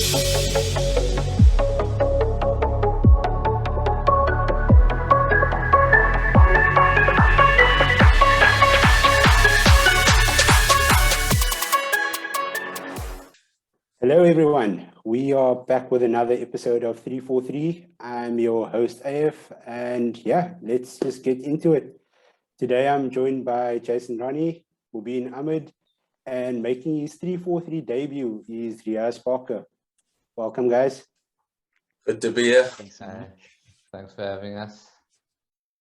Hello, everyone. We are back with another episode of 343. I'm your host, AF, and yeah, let's just get into it. Today, I'm joined by Jason Ronnie, Mubeen Ahmed, and making his 343 debut is Riyaz Parker. Welcome, guys. Good to be here. Thanks, thanks for having us.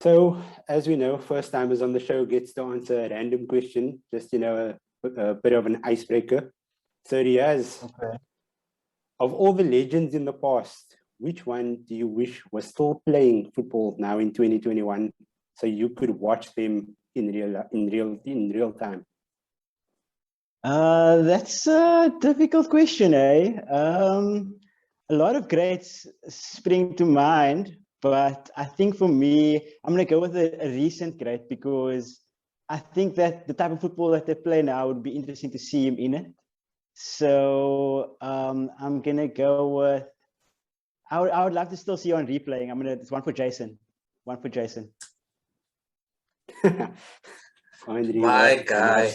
So, as we know, first timers on the show gets to answer a random question, just, a bit of an icebreaker. So, Riyaz, of all the legends in the past, which one do you wish was still playing football now in 2021, so you could watch them in real time? That's a difficult question, eh? A lot of greats spring to mind, but I think for me, I'm going to go with a recent great because I think that the type of football that they play now would be interesting to see him in it. So I'm going to go with, I would love to still see you on replaying. It's one for Jason. My guy.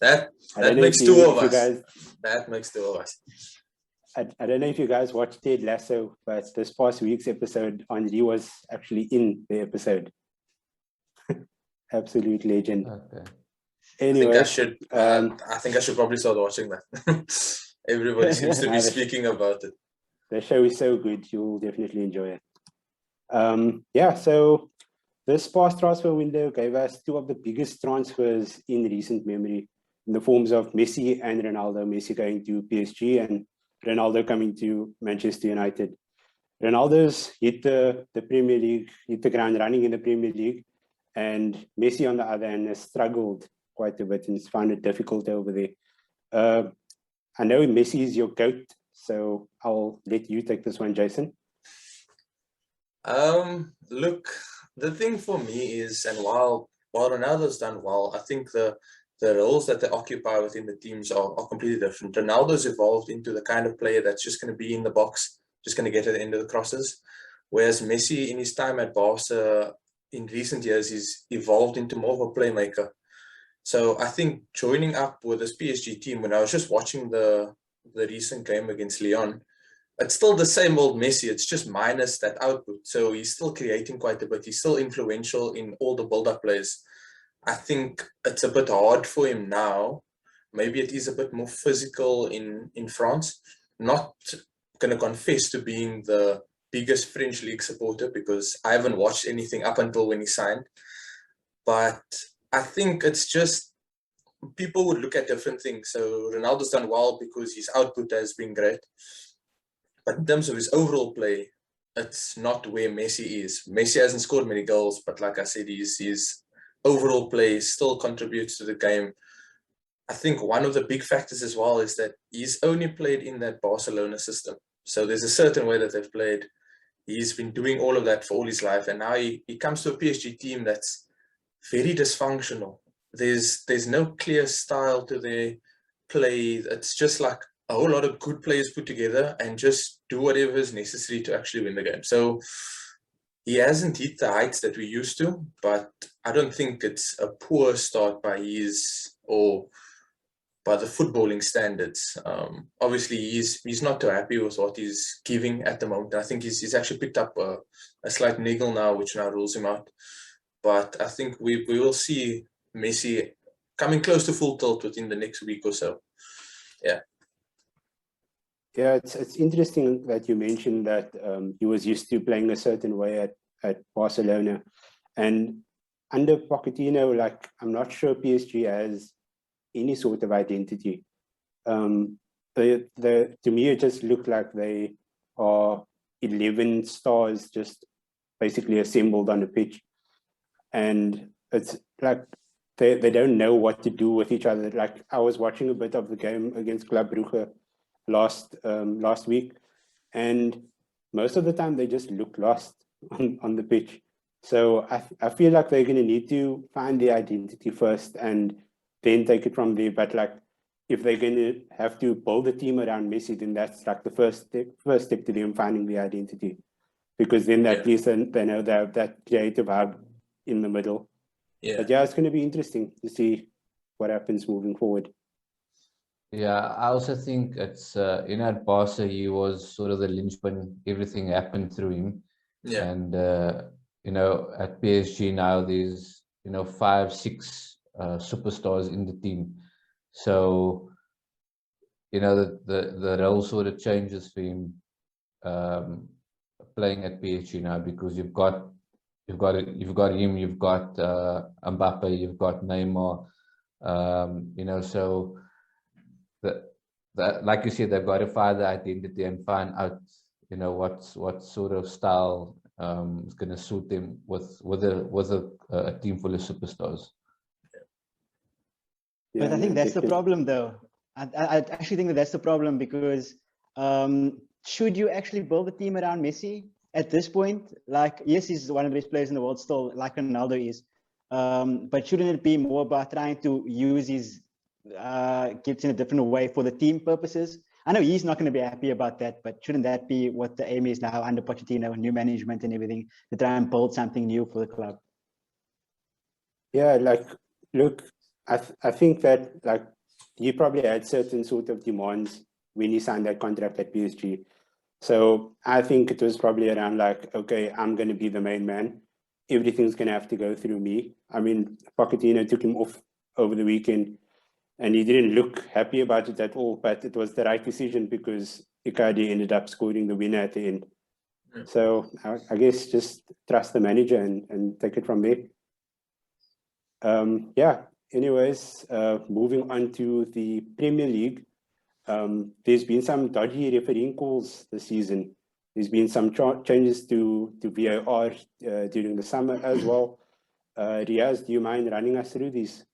That makes two of us. That makes two of us. I don't know if you guys watched Ted Lasso, but this past week's episode, Henri was actually in the episode. Absolute legend. Okay. Anyway, I think I should probably start watching that. Everybody seems to be speaking about it. The show is so good, you'll definitely enjoy it. So this past transfer window gave us two of the biggest transfers in recent memory, in the forms of Messi and Ronaldo. Messi going to PSG and Ronaldo coming to Manchester United. Ronaldo's hit the Premier League, hit the ground running in the Premier League, and Messi on the other hand has struggled quite a bit and found it difficult over there. I know Messi is your GOAT, so I'll let you take this one, Jason. Look, the thing for me is, and while Ronaldo's done well, I think the roles that they occupy within the teams are completely different. Ronaldo's evolved into the kind of player that's just going to be in the box, just going to get at the end of the crosses. Whereas Messi, in his time at Barca, in recent years, he's evolved into more of a playmaker. So I think joining up with this PSG team, when I was just watching the recent game against Lyon, it's still the same old Messi. It's just minus that output. So he's still creating quite a bit. He's still influential in all the build-up plays. I think it's a bit hard for him now. Maybe it is a bit more physical in France. Not going to confess to being the biggest French league supporter because I haven't watched anything up until when he signed. But I think it's just people would look at different things. So Ronaldo's done well because his output has been great. But in terms of his overall play, it's not where Messi is. Messi hasn't scored many goals, but like I said, his overall play still contributes to the game. I think one of the big factors as well is that he's only played in that Barcelona system. So there's a certain way that they've played. He's been doing all of that for all his life. And now he comes to a PSG team that's very dysfunctional. There's no clear style to their play. It's just like a whole lot of good players put together and just do whatever is necessary to actually win the game. So he hasn't hit the heights that we used to, but I don't think it's a poor start by his or by the footballing standards. Obviously, he's not too happy with what he's giving at the moment. I think he's actually picked up a slight niggle now, which now rules him out. But I think we will see Messi coming close to full tilt within the next week or so. Yeah. Yeah, it's interesting that you mentioned that he was used to playing a certain way at Barcelona. And under Pochettino, like, I'm not sure PSG has any sort of identity. To me, it just looked like they are 11 stars just basically assembled on a pitch. And it's like they don't know what to do with each other. Like, I was watching a bit of the game against Club Brugge last week, and most of the time they just look lost on the pitch. So I feel like they're going to need to find their identity first and then take it from there. But like, if they're going to have to build a team around Messi, then that's like the first step to them finding the identity, because then at least they know they have that creative hub in the middle. Yeah. But yeah, it's going to be interesting to see what happens moving forward. Yeah, I also think it's at Barca he was sort of the linchpin. Everything happened through him. Yeah. And at PSG now there's 5-6 superstars in the team. So the role sort of changes for him playing at PSG now, because you've got him, you've got Mbappe, you've got Neymar, so that like you said, they've got to find the identity and find out what sort of style is going to suit them with a team full of superstars. But I think that's the problem, though. I actually think that's the problem, because should you actually build a team around Messi at this point? Like, yes, he's one of the best players in the world still, like Ronaldo is. But shouldn't it be more about trying to use his gifts in a different way for the team purposes? I know he's not going to be happy about that, but shouldn't that be what the aim is now under Pochettino, new management and everything, to try and build something new for the club? Yeah, like, look, I think that, like, he probably had certain sort of demands when he signed that contract at PSG. So I think it was probably around like, okay, I'm going to be the main man. Everything's going to have to go through me. I mean, Pochettino took him off over the weekend and he didn't look happy about it at all, but it was the right decision because Icardi ended up scoring the winner at the end. So I guess just trust the manager and take it from there. Yeah, anyways, moving on to the Premier League. There's been some dodgy refereeing calls this season. There's been some changes to VAR during the summer as well. Riyaz, do you mind running us through these?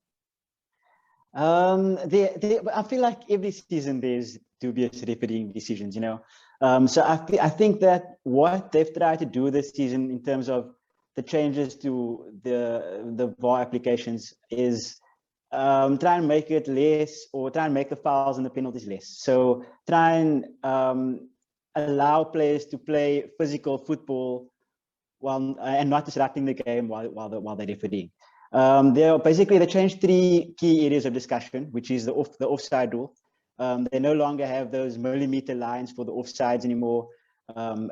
I feel like every season there's dubious refereeing decisions, So I think that what they've tried to do this season in terms of the changes to the VAR applications is try and make it less, or try and make the fouls and the penalties less. So try and allow players to play physical football and not disrupting the game while they're refereeing. They changed 3 key areas of discussion, which is the offside rule. They no longer have those millimeter lines for the offsides anymore.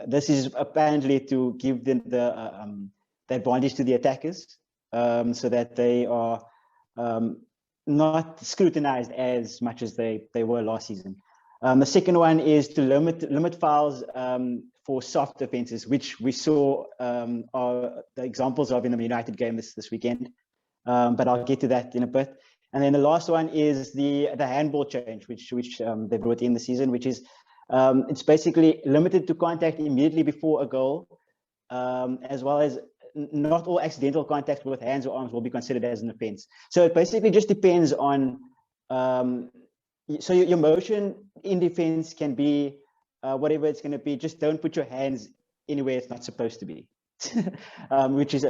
This is apparently to give the advantage to the attackers, so that they are not scrutinized as much as they were last season. The second one is to limit fouls for soft offenses, which we saw are the examples of in the United game this weekend. But I'll get to that in a bit. And then the last one is the handball change, which they brought in the season, which is it's basically limited to contact immediately before a goal, as well as not all accidental contact with hands or arms will be considered as an offense. So it basically just depends on, so your motion in defense can be whatever it's going to be, just don't put your hands anywhere it's not supposed to be. Which is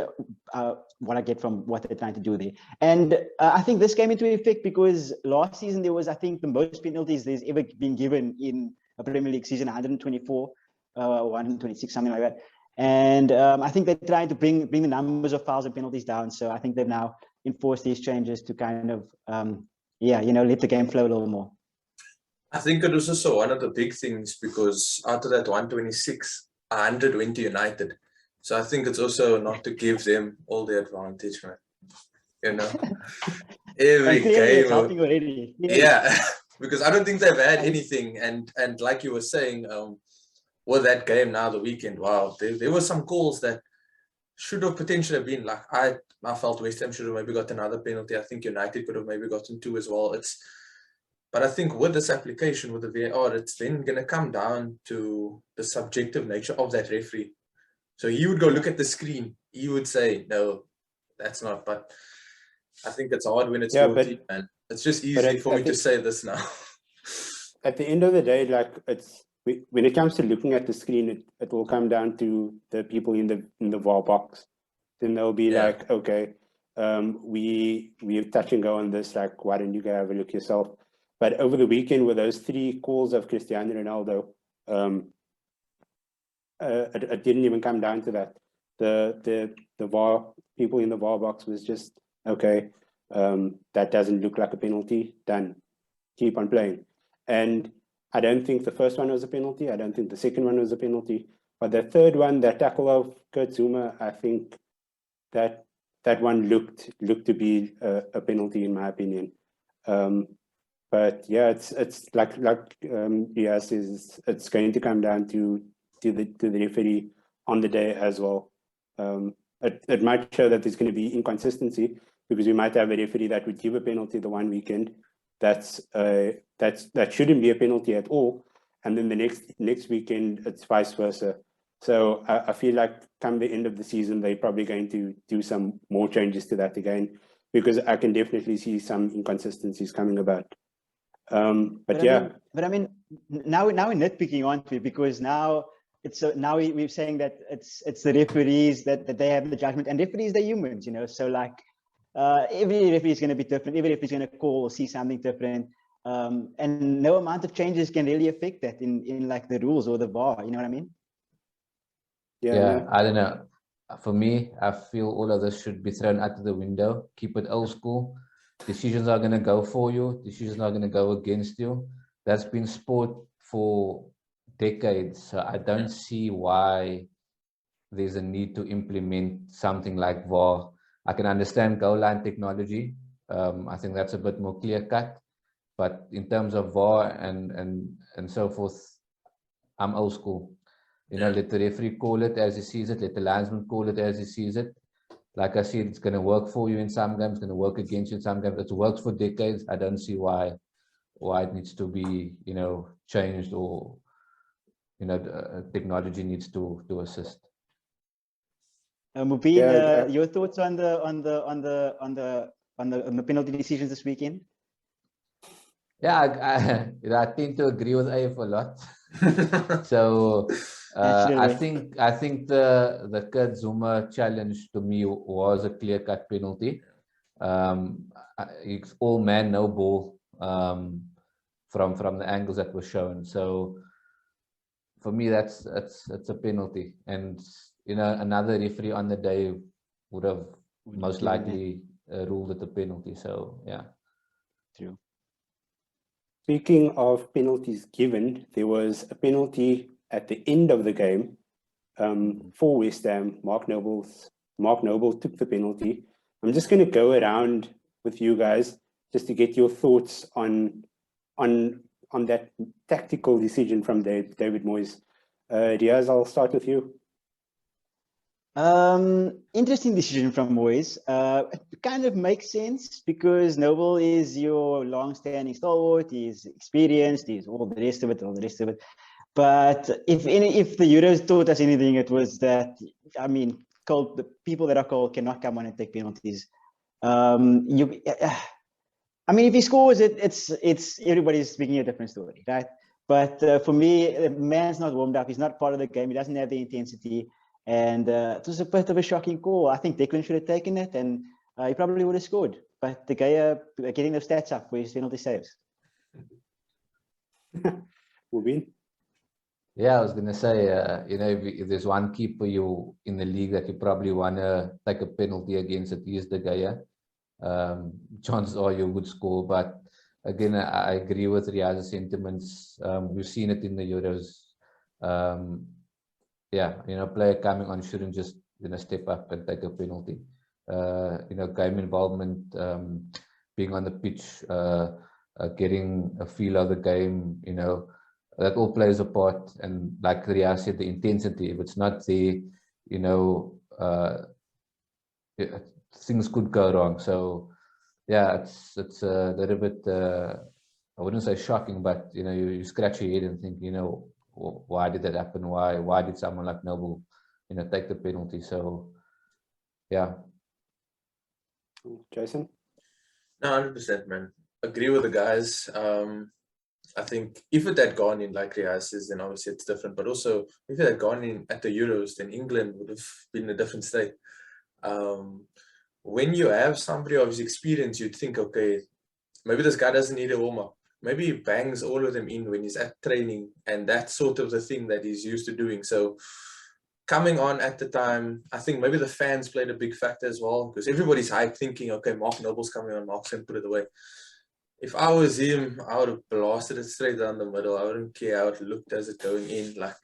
what I get from what they're trying to do there. And I think this came into effect because last season there was, I think, the most penalties there's ever been given in a Premier League season, 124 or 126, something like that. And I think they're trying to bring the numbers of fouls and penalties down. So I think they've now enforced these changes to kind of, let the game flow a little more. I think it was also one of the big things because out of that 126, 100 went to United. So I think it's also not to give them all the advantage, man. Every game. It's helping already. Yeah, because I don't think they've had anything. And like you were saying, with that game now, the weekend, wow, there were some calls that should have potentially been like, I felt West Ham should have maybe got another penalty. I think United could have maybe gotten 2 as well. But I think with this application, with the VAR, it's then going to come down to the subjective nature of that referee. So he would go look at the screen. He would say, no, that's not. But I think it's hard when it's your team, man. It's just easy for me to say this now. At the end of the day, like, when it comes to looking at the screen, it will come down to the people in the VAR box. Then they'll be like, okay, we touch and go on this. Like, why don't you go have a look yourself? But over the weekend, with those 3 calls of Cristiano Ronaldo, it didn't even come down to that. The VAR people in the VAR box was just, okay, that doesn't look like a penalty, done, keep on playing. And I don't think the first one was a penalty. I don't think the second one was a penalty. But the third one, that tackle of Kurt Zuma, I think that one looked to be a penalty, in my opinion. But yeah, it's like Riyaz says, it's going to come down to the referee on the day as well. It might show that there's going to be inconsistency, because we might have a referee that would give a penalty the one weekend that shouldn't be a penalty at all, and then the next weekend it's vice versa. So I feel like come the end of the season, they're probably going to do some more changes to that again, because I can definitely see some inconsistencies coming about. But yeah. I mean, now we're nitpicking, aren't we? Because now now we're saying that it's the referees that they have the judgment, and referees, they're humans, you know. So like every referee is going to be different. Every referee is going to call or see something different, and no amount of changes can really affect that in like the rules or the VAR. You know what I mean? Yeah, I don't know. For me, I feel all of this should be thrown out of the window. Keep it old school. Decisions are going to go for you. Decisions are going to go against you. That's been sport for decades. So I don't see why there's a need to implement something like VAR. I can understand goal line technology. I think that's a bit more clear cut. But in terms of VAR and so forth, I'm old school. You know, let the referee call it as he sees it. Let the linesman call it as he sees it. Like I said, it's going to work for you in some games, it's going to work against you in some games. It's worked for decades. I don't see why it needs to be, you know, changed, or, you know, technology needs to assist. Mubeen, your thoughts on the penalty decisions this weekend? Yeah, I tend to agree with AF a lot. So I think the Kurt Zuma challenge to me was a clear-cut penalty. It's all man, no ball, from the angles that were shown. So for me, that's a penalty. And you know, another referee on the day would have most likely ruled it a penalty. So yeah. True. Speaking of penalties given, there was a penalty at the end of the game for West Ham. Mark Noble took the penalty. I'm just going to go around with you guys just to get your thoughts on that tactical decision from David Moyes. Riyaz, I'll start with you. Interesting decision from Moyes. It kind of makes sense because Noble is your long-standing stalwart. He's experienced. He's all the rest of it. But if the Euros taught us anything, it was that, I mean, the people that are called cannot come on and take penalties. I mean, if he scores it's everybody's speaking a different story, right? But for me, the man's not warmed up. He's not part of the game. He doesn't have the intensity. And it was a bit of a shocking call. I think Declan should have taken it, and he probably would have scored. But the guy getting those stats up for his penalty saves. Mubeen? Yeah, I was going to say, you know, if there's one keeper you in the league that you probably want to take a penalty against, it is the guy. Chances are you would score. But again, I agree with Riyaz's sentiments. We've seen it in the Euros. Yeah, you know, player coming on shouldn't just, you know, step up and take a penalty. You know, game involvement, being on the pitch, getting a feel of the game, you know, that all plays a part. And like Riyaz said, the intensity, if it's not there, you know, things could go wrong. So yeah, it's a little bit, I wouldn't say shocking, but you know, you scratch your head and think, you know, why did that happen? Why did someone like Noble, you know, take the penalty? So yeah. Jason? No, 100%, man. Agree with the guys. I think if it had gone in like Riyaz says, then obviously it's different. But also, if it had gone in at the Euros, then England would have been in a different state. When you have somebody of his experience, you'd think, okay, maybe this guy doesn't need a warm-up. maybe he bangs all of them in when he's at training, and that's sort of the thing that he's used to doing. So coming on at the time, I think maybe the fans played a big factor as well, because everybody's hyped thinking, okay, Mark Noble's coming on, Mark's going to put it away. If I was him, I would have blasted it straight down the middle. I wouldn't care how it looked as it going in. Like,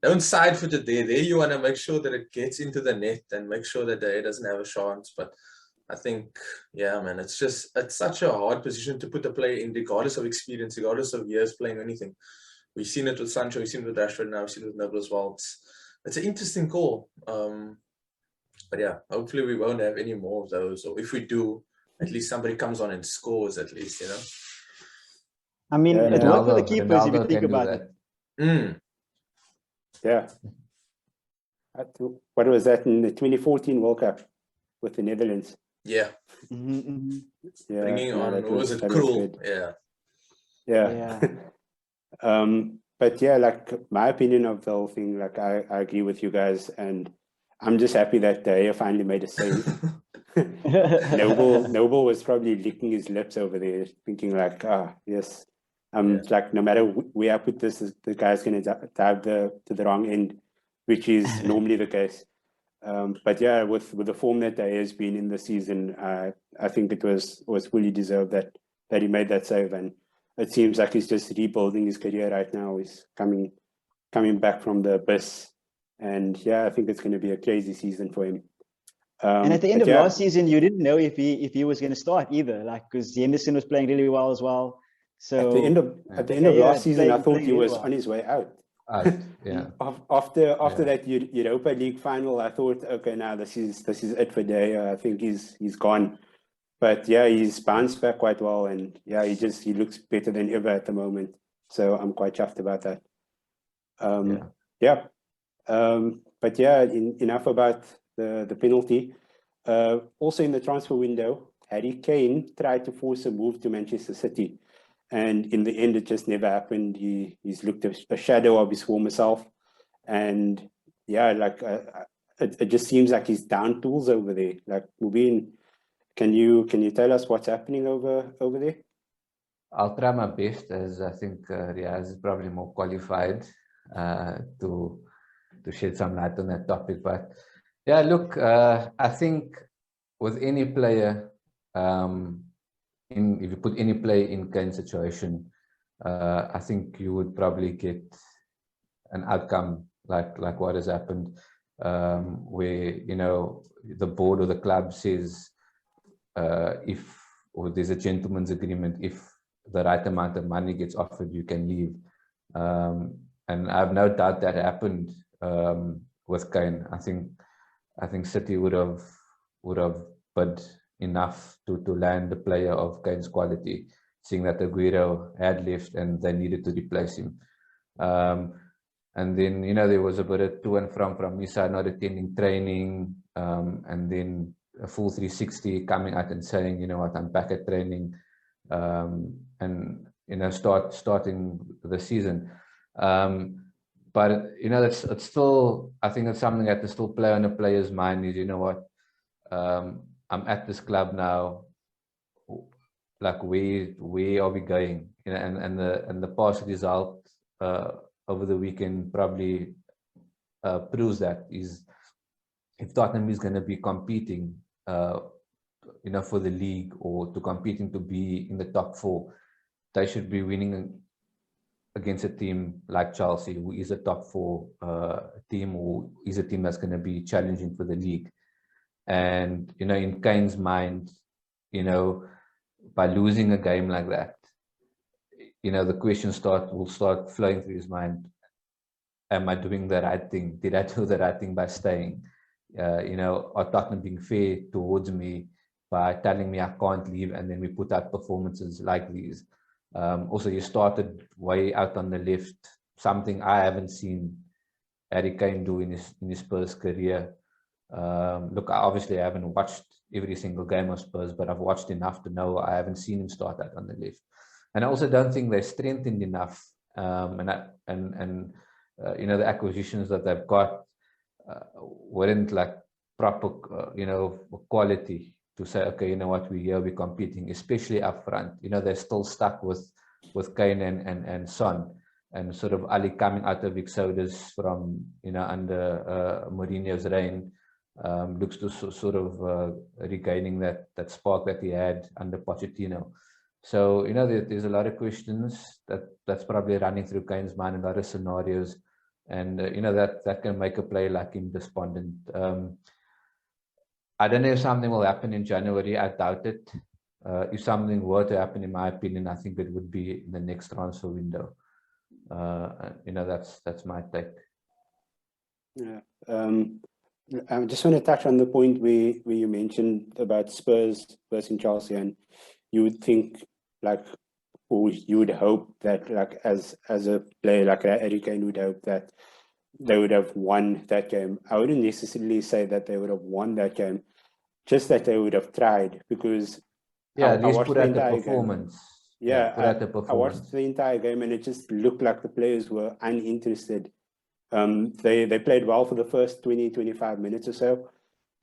don't side foot it there. There you want to make sure that it gets into the net and make sure that the head doesn't have a chance. But I think, yeah, man, it's such a hard position to put a player in, regardless of experience, regardless of years playing anything. We've seen it with Sancho, we've seen it with Rashford, now we've seen it with Noble as well. It's an interesting call. But yeah, hopefully we won't have any more of those. Or if we do, at least somebody comes on and scores at least, you know. I mean, it worked for the Ronaldo- keepers if you Ronaldo think can do about it. that. Yeah. What was that in the 2014 World Cup with the Netherlands? Yeah. Yeah, Bringing no, on, that what was it, that Cruel? good. Yeah. Yeah. But yeah, like my opinion of the whole thing, like I agree with you guys, and I'm just happy that they finally made a save. Noble was probably licking his lips over there, thinking like, yes, like no matter where I put this, the guy's going to dive to the wrong end, which is normally the case. But yeah, with the form that they has been in the season, I think it was fully deserved that he made that save, and it seems like he's just rebuilding his career right now. He's coming back from the abyss, and yeah, I think it's going to be a crazy season for him. And at the end of last season, you didn't know if he was going to start either, like because Henderson was playing really well as well. So at the end of last season, I thought he was on his way out. Yeah. After that Europa League final, I thought, okay, now this is it for Day. I think he's gone. But yeah, he's bounced back quite well, and yeah, he looks better than ever at the moment. So I'm quite chuffed about that. But yeah, enough about the penalty. Also in the transfer window, Harry Kane tried to force a move to Manchester City, and in the end, it just never happened. He's looked a shadow of his former self, and yeah, like it just seems like he's down tools over there. Like Mubeen, can you tell us what's happening over there? I'll try my best, as I think Riyaz is probably more qualified to shed some light on that topic. But yeah, look, I think with any player, if you put any player in Kane's situation, I think you would probably get an outcome like what has happened, where the board or the club says or there's a gentleman's agreement, if the right amount of money gets offered, you can leave. And I have no doubt that happened with Kane. I think City would have bid enough to land the player of Kane's quality, seeing that Aguero had left and they needed to replace him. And then there was a bit of to and from his side, not attending training, and then a full 360 coming out and saying, you know what, I'm back at training, and starting the season. But it's still, I think it's something that to still play on a player's mind is, you know what, I'm at this club now, like where are we going? And the past result over the weekend probably proves that is, if Tottenham is going to be competing for the league or to competing to be in the top 4, they should be winning against a team like Chelsea, who is a top 4 team, or is a team that's going to be challenging for the league. And in Kane's mind, by losing a game like that, the questions will start flowing through his mind. Am I doing the right thing? Did I do the right thing by staying? Are Tottenham being fair towards me by telling me I can't leave, and then we put out performances like these? Also, you started way out on the left, something I haven't seen Harry Kane do in his Spurs career. Look, obviously I haven't watched every single game of Spurs, but I've watched enough to know I haven't seen him start out on the left. And I also don't think they're strengthened enough. The acquisitions that they've got weren't like proper, quality to say, okay, you know what, we're here, we're competing, especially up front. They're still stuck with Kane and Son, and sort of Ali coming out of Exodus from, you know, under Mourinho's reign, looks to sort of regaining that spark that he had under Pochettino. So, you know, there's a lot of questions that's probably running through Kane's mind, a lot of scenarios, and you know, that can make a player like him despondent. I don't know if something will happen in January. I doubt it. If something were to happen, in my opinion, I think it would be in the next transfer window. You know, that's my take. Yeah. I just want to touch on the point where you mentioned about Spurs versus Chelsea, and you would think, like, or you would hope that, like, as a player like Harry Kane would hope that they would have won that game. I wouldn't necessarily say that they would have won that game, just that they would have tried, because at least put out the performance. Put out the performance. I watched the entire game, and it just looked like the players were uninterested. They played well for the first 20-25 minutes or so,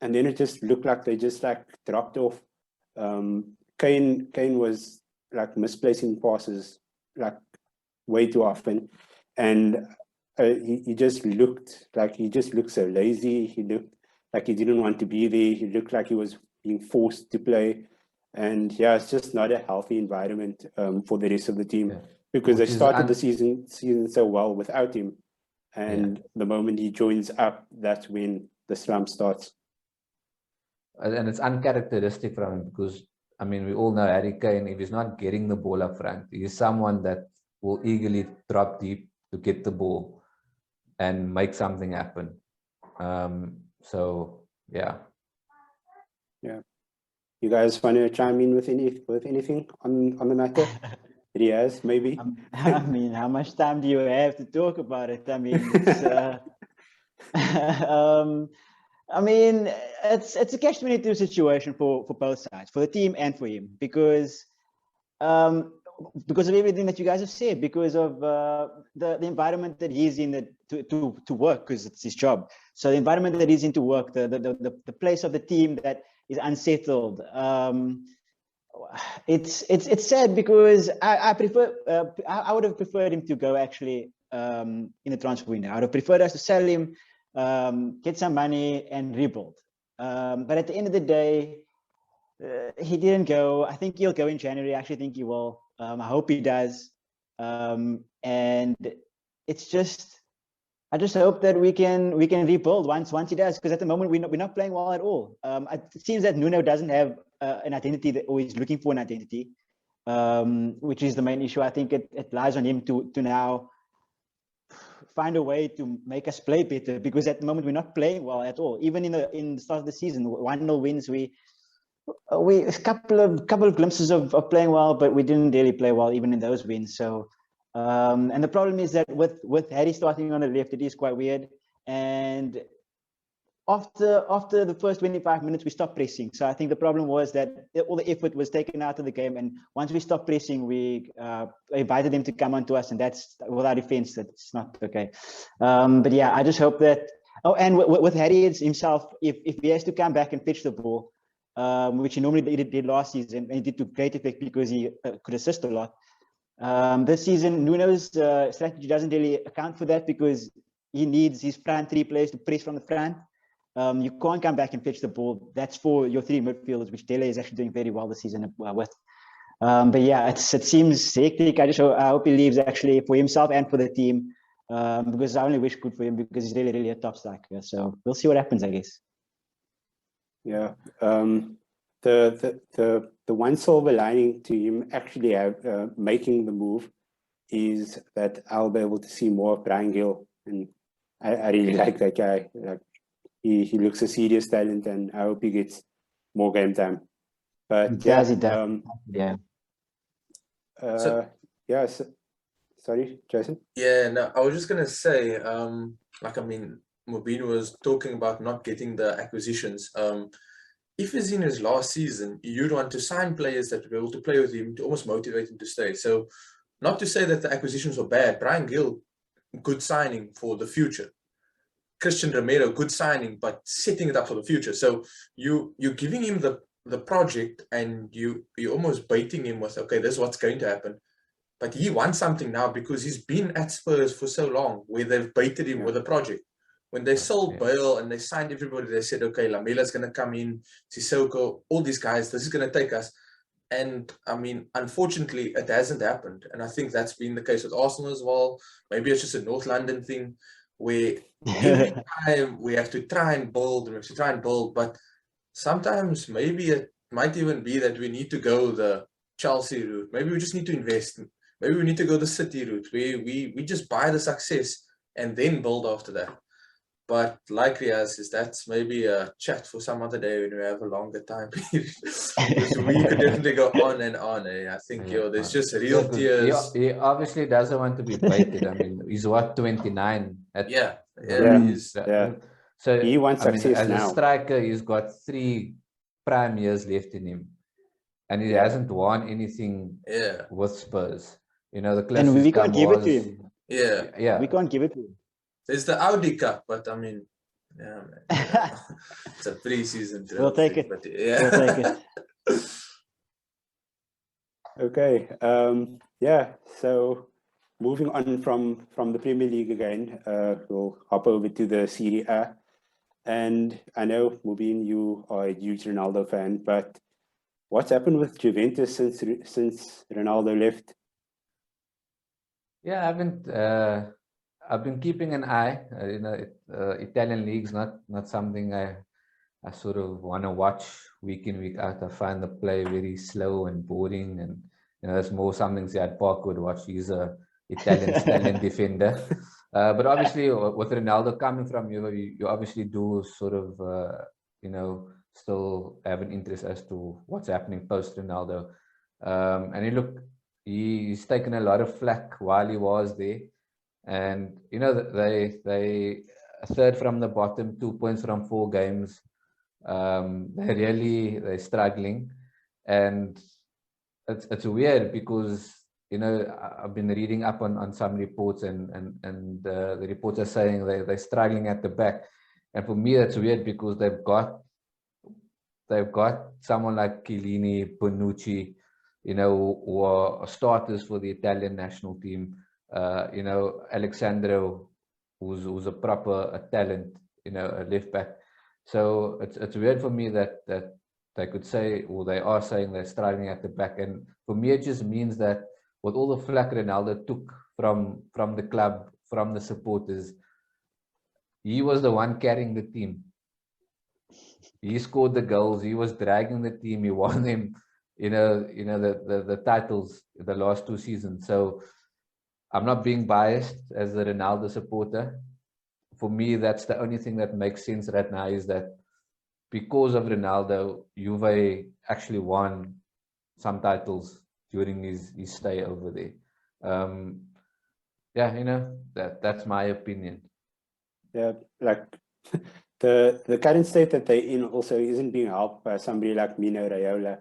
and then it just looked like they just like dropped off. Kane was like misplacing passes like way too often, and he just looked so lazy. He looked like he didn't want to be there. He looked like he was being forced to play, and yeah, it's just not a healthy environment for the rest of the team, because they started the season so well without him, and the moment he joins up, that's when the slump starts. And it's uncharacteristic from him, because I mean, we all know Harry Kane, if he's not getting the ball up front, he's someone that will eagerly drop deep to get the ball and make something happen. So yeah. You guys want to chime in with anything on the matter? Riyaz, maybe. I mean, how much time do you have to talk about it? I mean, it's, I mean, it's a catch-22 situation for both sides, for the team and for him, because of everything that you guys have said, because of the environment that he's in to work, because it's his job. So the environment that he's in to work, the place of the team that is unsettled. It's sad, because I would have preferred him to go actually in the transfer window. I would have preferred us to sell him, get some money and rebuild. But at the end of the day, he didn't go. I think he'll go in January. I actually think he will. I hope he does. And it's just, I just hope that we can rebuild once he does, because at the moment we're not playing well at all. It seems that Nuno doesn't have an identity, or he's looking for an identity, which is the main issue. I think it lies on him to now find a way to make us play better, because at the moment we're not playing well at all. Even in the start of the season, 1-0 wins, we a couple of glimpses of playing well, but we didn't really play well even in those wins. So and the problem is that with Harry starting on the left, it is quite weird. And after the first 25 minutes, we stopped pressing. So I think the problem was that all the effort was taken out of the game. And once we stopped pressing, we invited them to come onto us, and that's with our defense. That's not okay. But yeah, I just hope that. Oh, and with Harry himself, if he has to come back and fetch the ball, which he normally did last season, and he did to great effect because he could assist a lot. This season, Nuno's strategy doesn't really account for that, because he needs his front three players to press from the front. You can't come back and fetch the ball. That's for your three midfielders, which Dele is actually doing very well this season with. But yeah, it seems hectic. I hope he leaves actually for himself and for the team, because I only wish good for him, because he's really, really a top striker. So we'll see what happens, I guess. Yeah. The one silver lining to him actually making the move is that I'll be able to see more of Bryan Gil, and I really like that guy. Like, he looks a serious talent, and I hope he gets more game time. But he does. Sorry, Jason. Yeah, no, I was just gonna say, like, I mean, Mubeen was talking about not getting the acquisitions. If he's in his last season, you'd want to sign players that will be able to play with him to almost motivate him to stay. So, not to say that the acquisitions were bad. Bryan Gil, good signing for the future. Christian Romero, good signing, but setting it up for the future. So you're giving him the project, and you're almost baiting him with, okay, this is what's going to happen. but he wants something now because he's been at Spurs for so long, where they've baited him with a project. When they sold Bale and they signed everybody, they said, okay, Lamella's going to come in, Sissoko, all these guys, this is going to take us. And I mean, unfortunately, it hasn't happened. And I think that's been the case with Arsenal as well. Maybe it's just a North London thing where every time we have to try and build, but sometimes maybe it might even be that we need to go the Chelsea route. Maybe we just need to invest. Maybe we need to go the City route where we just buy the success and then build after that. But like Riyaz says, that's maybe a chat for some other day when we have a longer time period. Because we could definitely go on and on. I think there's just real tears. He obviously doesn't want to be baited. I mean, he's what, 29? So he wants success as now. a striker, he's got 3 prime years left in him, and he hasn't won anything with Spurs. You know, the closest and we can't give it to him. We can't give it to him. There's the Audi Cup, but I mean, man, it's a pre-season. We'll take it. But, We'll take it. Okay. So moving on from the Premier League again, we'll hop over to the Serie A. And I know, Mubeen, you are a huge Ronaldo fan, but what's happened with Juventus since Ronaldo left? Yeah, I've been keeping an eye. You know, Italian league's not something I sort of want to watch week in, week out. I find the play very slow and boring, and you know, that's more something Ziad Park would watch. He's a Italian stallion defender. But obviously, with Ronaldo coming from you obviously do sort of you know, still have an interest as to what's happening post Ronaldo. And he's taken a lot of flack while he was there. And you know, they third from the bottom, 2 points from 4 games. They're struggling, and it's weird because you know, I've been reading up on some reports, and the reports are saying they're struggling at the back. And for me, that's weird because they've got someone like Chiellini, Bonucci, you know, who are starters for the Italian national team. You know, Alexandro, who's a proper talent, you know, a left back. So it's weird for me that they could say, or they are saying, they're struggling at the back. And for me, it just means that with all the flack Ronaldo took from the club, from the supporters, he was the one carrying the team. He scored the goals. He was dragging the team. He won them, you know, the titles the last 2 seasons. So I'm not being biased as a Ronaldo supporter. For me, that's the only thing that makes sense right now, is that because of Ronaldo, Juve actually won some titles during his stay over there. Yeah, you know, that's my opinion. Yeah, like the current state that they're in also isn't being helped by somebody like Mino Raiola,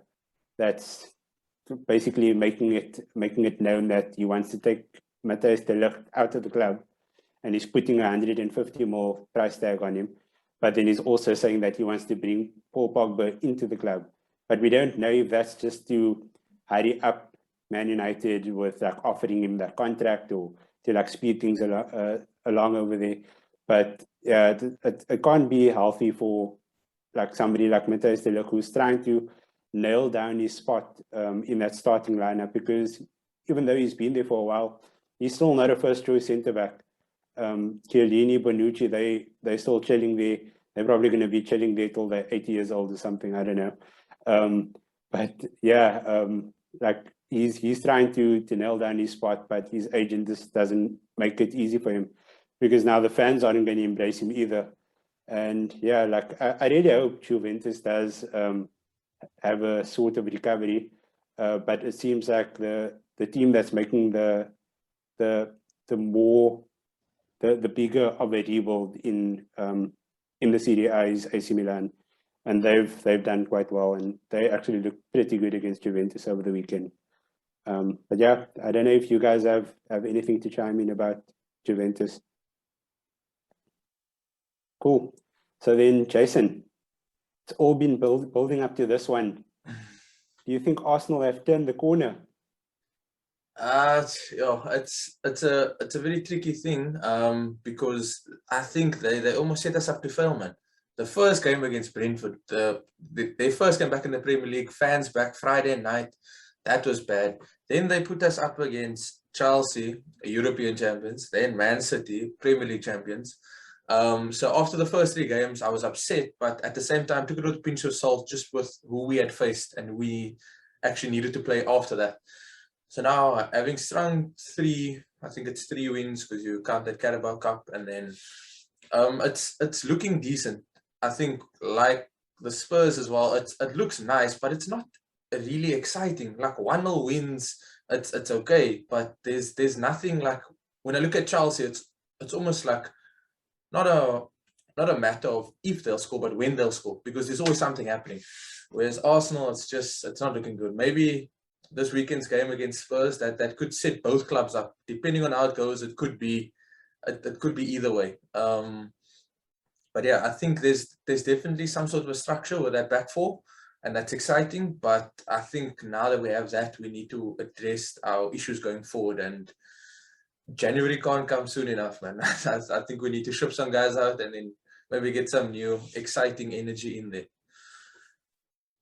that's basically making it known that he wants to take Matthijs de Ligt out of the club, and he's putting 150 more price tag on him. But then he's also saying that he wants to bring Paul Pogba into the club. But we don't know if that's just to hurry up Man United with like offering him that contract, or to like speed things along over there. But yeah, it can't be healthy for like somebody like Matthijs de Ligt, who's trying to nail down his spot in that starting lineup, because even though he's been there for a while, he's still not a first choice centre back. Chiellini, Bonucci, they're still chilling there. They're probably going to be chilling there till they're 80 years old or something. I don't know. But yeah, like he's trying to nail down his spot, but his agent just doesn't make it easy for him, because now the fans aren't going to embrace him either. And yeah, like I really hope Juventus does have a sort of recovery, but it seems like the team that's making the bigger of a rebuild in the Serie A is AC Milan, and they've done quite well, and they actually look pretty good against Juventus over the weekend. But yeah, I don't know if you guys have anything to chime in about Juventus. Cool. So then, Jason, it's all been building up to this one. Do you think Arsenal have turned the corner? It's a very tricky thing because I think they almost set us up to fail, man. The first game against Brentford, their first game back in the Premier League, fans back Friday night, that was bad. Then they put us up against Chelsea, European champions, then Man City, Premier League champions. So after the first 3 games, I was upset, but at the same time, took it with a pinch of salt just with who we had faced, and we actually needed to play after that. So now, having strung 3, I think it's 3 wins because you count that Carabao Cup, and then it's looking decent. I think like the Spurs as well, it looks nice, but it's not really exciting. Like 1-0 wins, it's okay, but there's nothing like when I look at Chelsea, it's almost like not a matter of if they'll score, but when they'll score, because there's always something happening. Whereas Arsenal, it's not looking good. Maybe this weekend's game against Spurs that could set both clubs up. Depending on how it goes, it could be either way. But yeah, I think there's definitely some sort of a structure with that back four, and that's exciting. But I think now that we have that, we need to address our issues going forward. And January can't come soon enough, man. I think we need to ship some guys out and then maybe get some new exciting energy in there.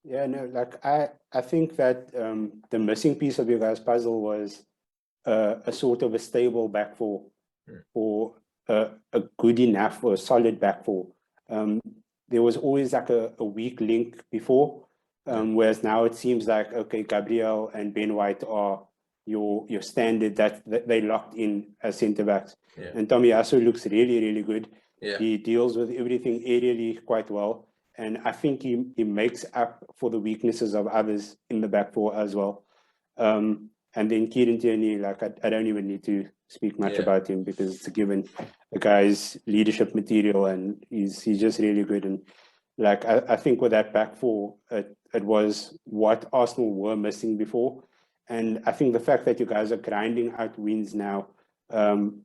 Yeah, no, like I think that the missing piece of your guys' puzzle was a sort of a stable back four, or a good enough or a solid back four. There was always like a weak link before, whereas now it seems like, okay, Gabriel and Ben White are your standard that they locked in as centre backs. Yeah. And Tommy Asu looks really, really good. Yeah. He deals with everything aerially quite well. And I think he makes up for the weaknesses of others in the back four as well. And then Kieran Tierney, like I don't even need to speak much about him because it's a given. The guy's leadership material, and he's just really good. And like I think with that back four, it was what Arsenal were missing before. And I think the fact that you guys are grinding out wins now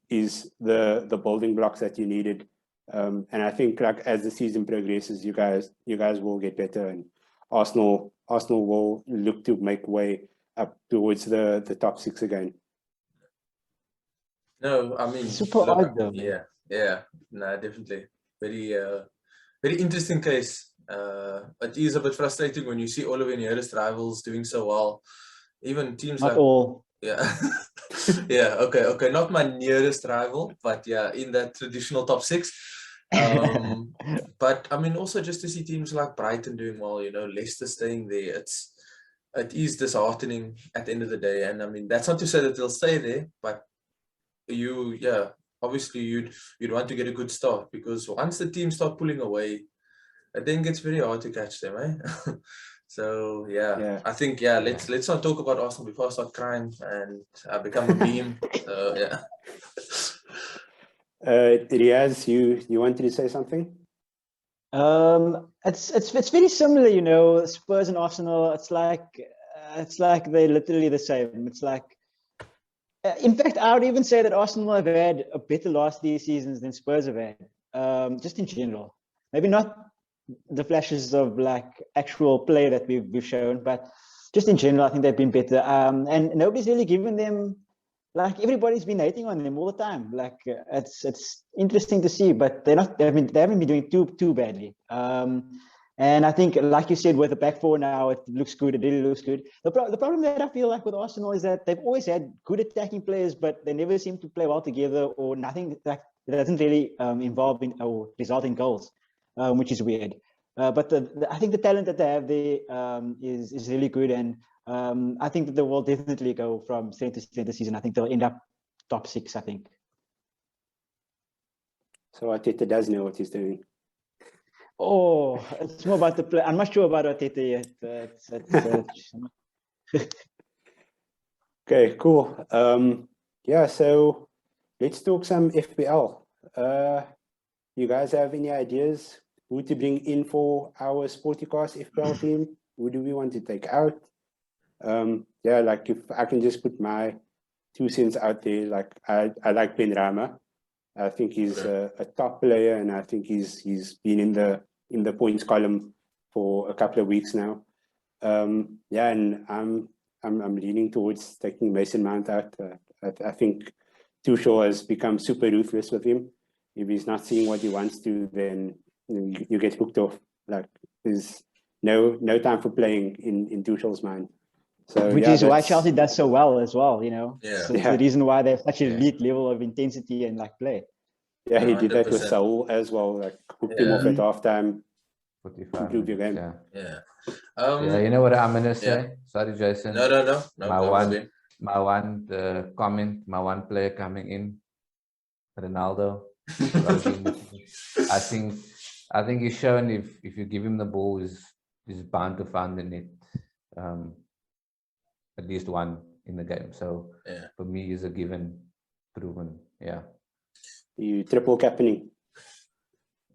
is the building blocks that you needed. And I think like as the season progresses, you guys will get better, and Arsenal will look to make way up towards the top 6 again. No, I mean, Super odd though. yeah, no, definitely very interesting case. It is a bit frustrating when you see all of your nearest rivals doing so well. Even teams Not like all. yeah, yeah, okay, not my nearest rival, but yeah, in that traditional top 6. But I mean, also just to see teams like Brighton doing well, you know, Leicester staying there, it is disheartening at the end of the day. And I mean, that's not to say that they'll stay there, but obviously you'd want to get a good start, because once the teams start pulling away, it then gets very hard to catch them, eh? So yeah, I think let's not talk about Arsenal before I start crying and I become a meme. So yeah. Riyaz, you wanted to say something? It's very similar, you know, Spurs and Arsenal. It's like they're literally the same. It's like, in fact, I would even say that Arsenal have had a better last 3 seasons than Spurs have had, just in general. Maybe not the flashes of like actual play that we've shown, but just in general, I think they've been better. And nobody's really given them, like, everybody's been hating on them all the time. Like, it's interesting to see, but they haven't been doing too badly. And I think, like you said, with the back four now, it looks good. It really looks good. The problem that I feel like with Arsenal is that they've always had good attacking players, but they never seem to play well together, or nothing like it doesn't really involve in or result in goals, which is weird. But I think the talent that they have there is really good, and I think that they will definitely go from strength to strength this season. I think they'll end up top 6, I think. So Arteta does know what he's doing. Oh, it's more about the play. I'm not sure about Arteta yet. Okay, cool. Yeah, so let's talk some FPL. You guys have any ideas who to bring in for our Sporticast FPL team? Who do we want to take out? Yeah, like if I can just put my 2 cents out there, like I like Ben Rama. I think he's a top player, and I think he's been in the points column for a couple of weeks now. Yeah, and I'm I'm leaning towards taking Mason Mount out. I think Tuchel has become super ruthless with him. If he's not seeing what he wants to, then you get hooked off. Like there's no time for playing in Tuchel's mind. So which is why Chelsea does so well as well, you know. Yeah. So it's the reason why they have such an elite level of intensity and like play. Yeah, he did that with 100%. Saul as well. Like hooked him off at halftime. 45 Improve your game. minutes, Yeah. yeah, you know what I'm gonna say? Sorry, Jason. No. My one comment, my one player coming in, Ronaldo. I think he's shown if you give him the ball, he's bound to find the net. At least one in the game. So for me, he's a given, proven. Yeah. You triple captaining?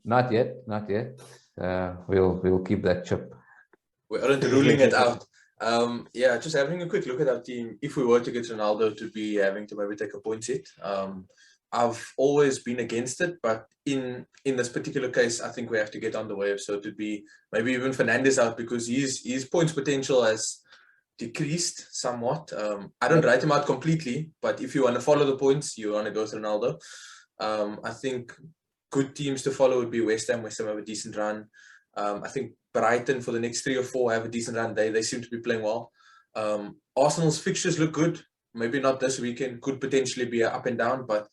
Not yet. We'll keep that chip. We aren't ruling it out. Yeah, just having a quick look at our team. If we were to get Ronaldo to be having to maybe take a point hit, I've always been against it, but in this particular case, I think we have to get on the wave. So to be maybe even Fernandes out because his points potential has decreased somewhat. I don't write him out completely, but if you want to follow the points, you want to go with Ronaldo. I think good teams to follow would be West Ham. West Ham have a decent run. I think Brighton for the next 3 or 4 have a decent run. They seem to be playing well. Arsenal's fixtures look good. Maybe not this weekend. Could potentially be up and down, but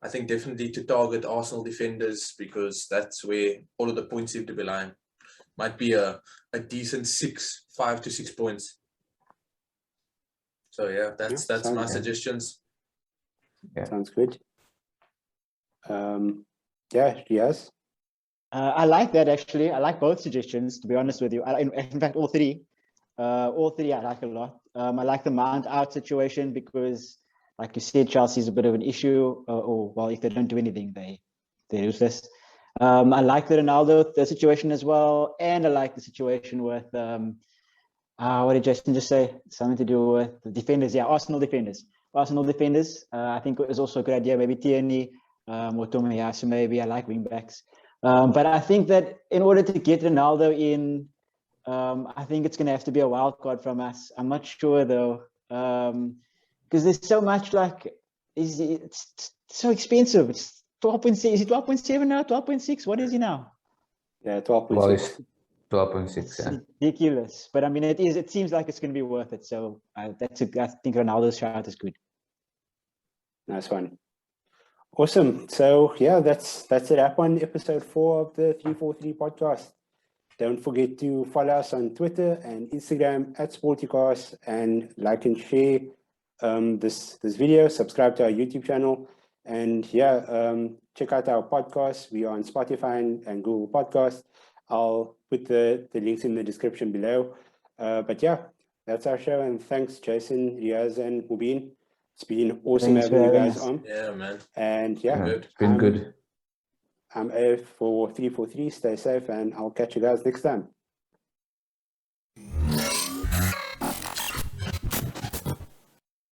I think definitely to target Arsenal defenders because that's where all of the points seem to be lying. Might be a decent 5 to 6 points. So yeah, that's my suggestions. Yeah, sounds good. Yeah, Riyaz? I like that actually. I like both suggestions, to be honest with you. In fact, all three. All three I like a lot. I like the Mount out situation because, like you said, Chelsea's a bit of an issue. Well, if they don't do anything, they're useless. I like the Ronaldo situation as well, and I like the situation with what did Justin just say? Something to do with the defenders. Yeah, Arsenal defenders. I think it was also a good idea. Maybe Tierney or Tomiyasu. Maybe I like wingbacks. But I think that in order to get Ronaldo in, I think it's going to have to be a wild card from us. I'm not sure though, because there's so much like it's so expensive. It's 12.6. Is it 12.7 now? 12.6? What is he now? Yeah, 12.6. Well, it's 12.6. It's Yeah. ridiculous. But I mean, it seems like it's going to be worth it. So I think Ronaldo's shout is good. Nice one. Awesome. So yeah, that's a wrap on episode 4 of the 343 podcast. Don't forget to follow us on Twitter and Instagram @Sportycast and like and share this video. Subscribe to our YouTube channel. And yeah, check out our podcast. We are on Spotify and Google Podcasts. I'll put the links in the description below. But yeah, that's our show. And thanks, Jason, Riyaz, and Mubeen. It's been awesome having you guys on. Yeah, man. And yeah, It's been good. I'm AF for 343. Stay safe, and I'll catch you guys next time.